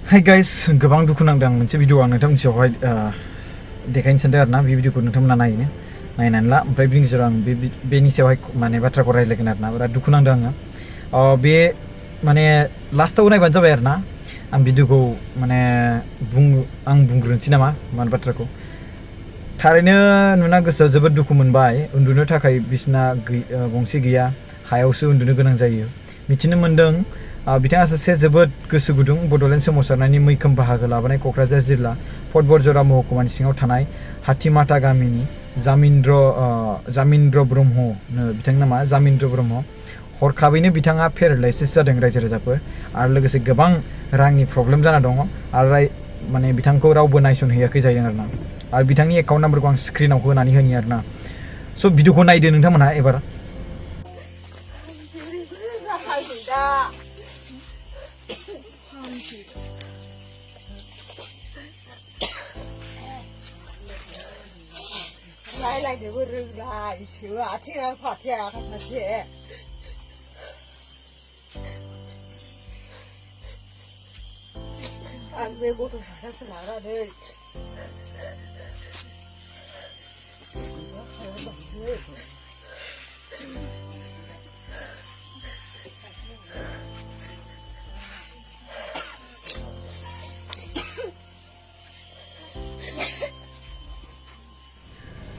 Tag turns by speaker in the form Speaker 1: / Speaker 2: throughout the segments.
Speaker 1: hi guys गोबां दुखु नांदों मोनसे भिडिअ आं नोंथांनि सायावहाय देखायनो सानदों आरोना बे भिडिअखौ नोंथांमोना नायनानै ला ओमफ्राय बिनि गेजेराव आं बेनि सायावहाय माने बाथ्राखौ रायज्लायगोन आरोना बिराद दुखु नांदों आङो बे माने लास्टआव नायबानो जाबाय आरोना आं भिडिअखौ माने आं बुंग्रोनोसै नामा माने बाथ्राखौ थारैनो नुना गोसोआव जोबोद दुखु मोनबाय उन्दुनो थाखाय बिसिना गंसे गैया हायावसो उन्दुनो गोनां जायो मिथिनो मोन्दों बिथाङा सासे जोबोद गोसो गुदुं बड'लेण्ड सोमावसारनायनि मैखोम बाहागो लाबोनाय क'क्राझार जिल्ला फटबरजरा महकुमानि सिङाव थानाय हाथिमाटा गामिनि जामिन्द्र ब्रह्मनो बिथांनि नामा जामिन्द्र ब्रह्म हरखाबैनो बिथाङा पेरालाइसिस जादों रायजो राजाफोर आरो लोगोसे गोबां रांनि प्रब्लेम जाना दङ आरो माने बिथांखौ रावबो नायसनहैयाखै जादों आरोना आरो बिथांनि एकाउन्ट नाम्बारखौ आं स्क्रिनाव होनानै होनि आरोना स' भिडिअखौ नायदो नोंथांमोनहा एबार
Speaker 2: रायलायनोबो रोंला इसो आथिङा फाथिया फारसे आं बे गथ' सासेखौ लानानै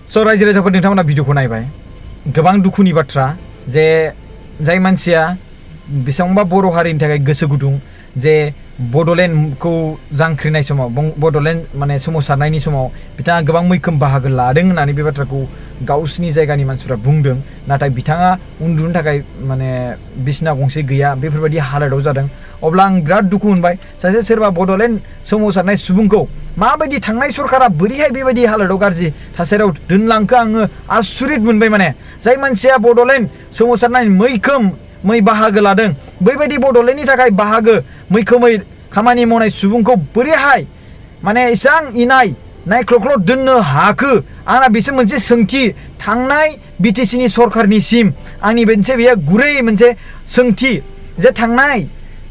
Speaker 1: स' रायजो राजाफोर नोंथांमोना भिडिअखौ नायबाय गोबां दुखुनि बाथ्रा जे जाय मानसिया बेसेबांबा बर' हारिनि थाखाय गोसो गुदुं जे बड'लेण्डखौ जांख्रिनाय समाव बड'लेण्ड माने सोमावसारनायनि समाव बिथाङा गोबां मैखोम बाहागो लादों होननानै बे बाथ्राखौ गावसिनि जायगानि मानसिफ्रा बुंदों नाथाय बिथाङा उन्दुनो थाखाय माने बिसिना गंसे गैया बेफोरबायदि हालोदाव जादों अब्ला आं बिराद दुखु मोनबाय सासे सोरबा बड'लेण्ड सोमावसारनाय सुबुंखौ माबायदि थांनाय सरकारा बोरैहाय बेबायदि हालोदाव गाज्रि थासारियाव दोनलांखो आङो आसुरित मोनबाय माने जाय मानसिया बड'लेण्ड सोमावसारनाय मैखोमै बाहागो लादों बैबायदि बड'लेण्डनि थाखाय मैखोमै खामानि मावनाय सुबुंखौ बोरैहाय माने इसां इनाय नायख्ल'ख्ल' दोननो हाखो आंना बेसो मोनसे सोंथि थांनाय बिटिसिनि सरकारनिसिम आंनि मोनसे बेयो गुरै मोनसे सोंथि जे थांनाय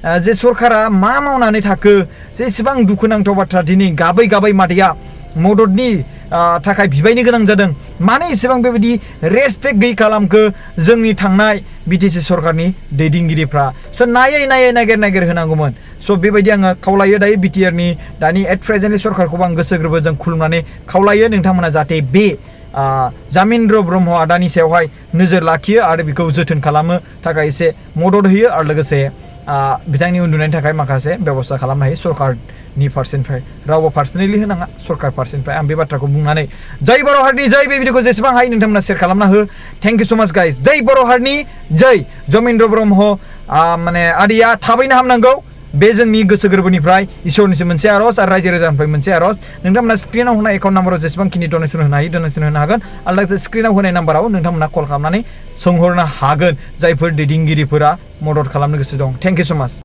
Speaker 1: जे सरकारा मा मावनानै थाखो जेसेबां दुखुनांथाव बाथ्रा दिनै गाबै मादैया मददनि थाखाय बिबायनो गोनां जादों मानो एसेबां बेबायदि रेसपेक्ट गैयै खालामखो जोंनि थांनाय बिटिसि सरकारनि दैदेनगिरिफ्रा स' नायै नागिर होनांगौमोन स' बेबायदि आङो खावलायो दायो बिटिआरनि दानि एट प्रेजेन्टलि सरकारखौबो आं गोसो गोरबोजों खुलुमनानै खावलायो नोंथांमोना जाहाथे बे जामिन्द्र ब्रह्म आदानि सायावहाय नोजोर लाखियो आरो बेखौ जोथोन खालामनो थाखाय एसे मदद होयो आरो लोगोसे बिथांनि उन्दुनायनि थाखाय माखासे बेबस्था खालामनो हायो सरकारनि फारसेनिफ्राय रावबो पार्सनेलि होनाङा सरकार फारसेनिफ्राय आं बे बाथ्राखौ बुंनानै जय बर' हारिनि जय बे भिडिअखौ जेसेबां हायो नोंथांमोना शेयार खालामना हो थेंक इउ सो माच गाइस जय बर' हारिनि जय जामिन्द्र ब्रह्म माने आदैया थाबैनो हामनांगौ बे जोंनि गोसो गोरबोनिफ्राय इसोरनिसिम मोनसे आरज आरो रायजो राजानिफ्राय मोनसे आरज नोंथांमोना स्क्रिनाव होनाय एकाउन्ट नाम्बाराव जेसेबांखिनि डनेसन होनो हायो डनेसन होनो हागोन आरो लोगोसे स्क्रिनाव होनाय नाम्बाराव नोंथांमोना कल खालामनानै सोंहरनो हागोन जायफोर दैदेनगिरिफोरा मदद खालामनो गोसो दं थेंक इउ सो माच